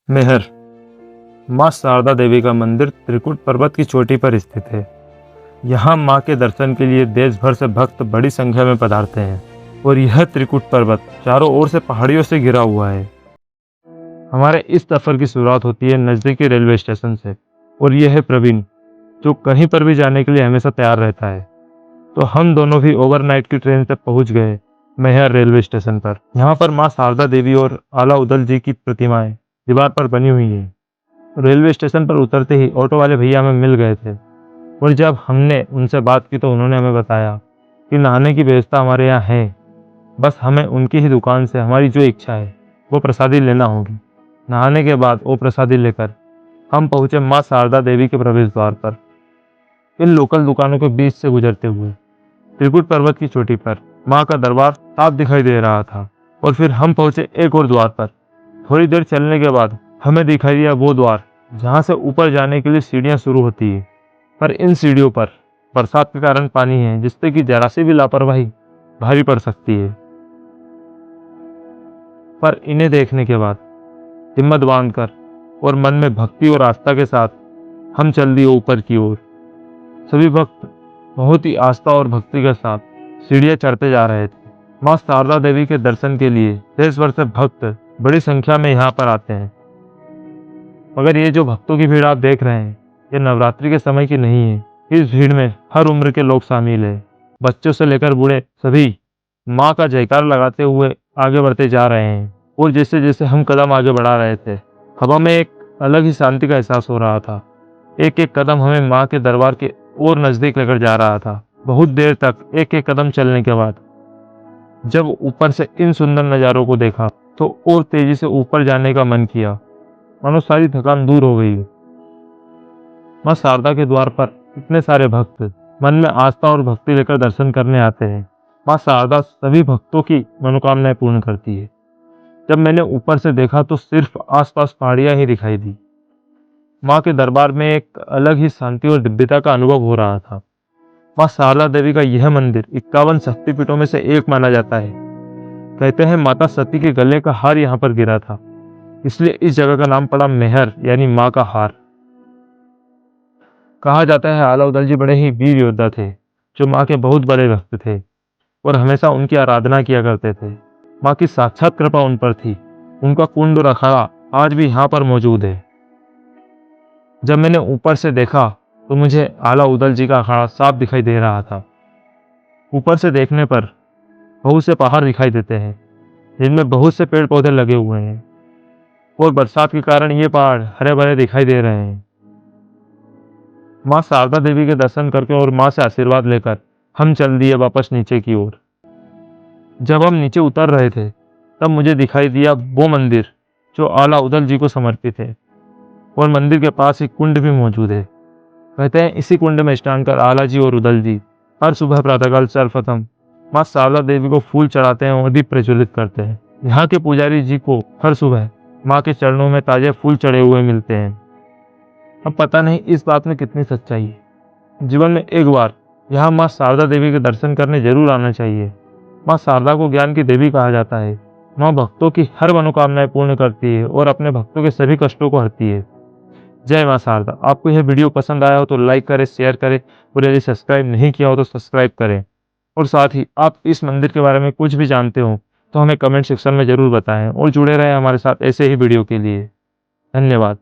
मेहर माँ शारदा देवी का मंदिर त्रिकुट पर्वत की चोटी पर स्थित है। यहाँ माँ के दर्शन के लिए देश भर से भक्त बड़ी संख्या में पधारते हैं और यह त्रिकुट पर्वत चारों ओर से पहाड़ियों से घिरा हुआ है। हमारे इस सफर की शुरुआत होती है नज़दीकी रेलवे स्टेशन से और यह है प्रवीण, जो कहीं पर भी जाने के लिए हमेशा तैयार रहता है। तो हम दोनों भी ओवरनाइट की ट्रेन से पहुंच गए मैहर रेलवे स्टेशन पर। यहाँ पर माँ शारदा देवी और आला उदल जी की प्रतिमाएं दीवार पर बनी हुई हैं। रेलवे स्टेशन पर उतरते ही ऑटो वाले भैया हमें मिल गए थे और जब हमने उनसे बात की तो उन्होंने हमें बताया कि नहाने की व्यवस्था हमारे यहाँ है, बस हमें उनकी ही दुकान से हमारी जो इच्छा है वो प्रसादी लेना होगी। नहाने के बाद वो प्रसादी लेकर हम पहुंचे माँ शारदा देवी के प्रवेश द्वार पर। इन लोकल दुकानों के बीच से गुजरते हुए त्रिकुट पर्वत की चोटी पर माँ का दरबार साफ दिखाई दे रहा था और फिर हम पहुंचे एक और द्वार पर। थोड़ी देर चलने के बाद हमें दिखाई दिया वो द्वार जहां से ऊपर जाने के लिए सीढ़ियां शुरू होती है, पर इन सीढ़ियों पर बरसात के कारण पानी है, जिससे कि जरा सी भी लापरवाही भारी पड़ सकती है। पर इन्हें देखने के बाद हिम्मत बांधकर और मन में भक्ति और आस्था के साथ हम चल दिए ऊपर की ओर। सभी भक्त बहुत ही आस्था और भक्ति के साथ सीढ़ियां चढ़ते जा रहे थे। माँ शारदा देवी के दर्शन के लिए देश भर से भक्त बड़ी संख्या में यहाँ पर आते हैं। मगर ये जो भक्तों की भीड़ आप देख रहे हैं, ये नवरात्रि के समय की नहीं है। इस भीड़ में हर उम्र के लोग शामिल हैं। बच्चों से लेकर बूढ़े सभी माँ का जयकार लगाते हुए आगे बढ़ते जा रहे हैं। और जैसे जैसे हम कदम आगे बढ़ा रहे थे, हवा में एक अलग ही शांति का एहसास हो रहा था। एक एक कदम हमें माँ के दरबार के और नजदीक लेकर जा रहा था। बहुत देर तक एक एक कदम चलने के बाद जब ऊपर से इन सुंदर नज़ारों को देखा तो और तेजी से ऊपर जाने का मन किया, मानो सारी थकान दूर हो गई। माँ शारदा के द्वार पर इतने सारे भक्त मन में आस्था और भक्ति लेकर दर्शन करने आते हैं। माँ शारदा सभी भक्तों की मनोकामनाएं पूर्ण करती है। जब मैंने ऊपर से देखा तो सिर्फ आसपास पहाड़ियां ही दिखाई दी। माँ के दरबार में एक अलग ही शांति और दिव्यता का अनुभव हो रहा था। माँ शारदा देवी का यह मंदिर 51 शक्तिपीठों में से एक माना जाता है। कहते हैं माता सती के गले का हार यहाँ पर गिरा था, इसलिए इस जगह का नाम पड़ा मेहर, यानी माँ का हार। कहा जाता है आला उदल जी बड़े ही वीर योद्धा थे, जो माँ के बहुत बड़े भक्त थे और हमेशा उनकी आराधना किया करते थे। माँ की साक्षात कृपा उन पर थी। उनका कुंड और अखाड़ा आज भी यहाँ पर मौजूद है। जब मैंने ऊपर से देखा तो मुझे आला उदल जी का अखाड़ा साफ दिखाई दे रहा था। ऊपर से देखने पर बहुत से पहाड़ दिखाई देते हैं, जिनमें बहुत से पेड़ पौधे लगे हुए हैं और बरसात के कारण ये पहाड़ हरे भरे दिखाई दे रहे हैं। माँ शारदा देवी के दर्शन करके और माँ से आशीर्वाद लेकर हम चल दिए वापस नीचे की ओर। जब हम नीचे उतर रहे थे तब मुझे दिखाई दिया वो मंदिर जो आला उदल जी को समर्पित है और मंदिर के पास एक कुंड भी मौजूद है। कहते हैं इसी कुंड में स्नान कर आला जी और उदल जी हर सुबह प्रातःकाल सर्वप्रथम माँ शारदा देवी को फूल चढ़ाते हैं और दीप प्रज्वलित करते हैं। यहाँ के पुजारी जी को हर सुबह माँ के चरणों में ताजे फूल चढ़े हुए मिलते हैं। अब पता नहीं इस बात में कितनी सच्चाई है। जीवन में एक बार यहाँ माँ शारदा देवी के दर्शन करने जरूर आना चाहिए। माँ शारदा को ज्ञान की देवी कहा जाता है। माँ भक्तों की हर मनोकामनाएं पूर्ण करती है और अपने भक्तों के सभी कष्टों को हरती है। जय माँ शारदा। आपको यह वीडियो पसंद आया हो तो लाइक करें, शेयर करें और यदि सब्सक्राइब नहीं किया हो तो सब्सक्राइब करें। और साथ ही आप इस मंदिर के बारे में कुछ भी जानते हो तो हमें कमेंट सेक्शन में जरूर बताएं और जुड़े रहें हमारे साथ ऐसे ही वीडियो के लिए। धन्यवाद।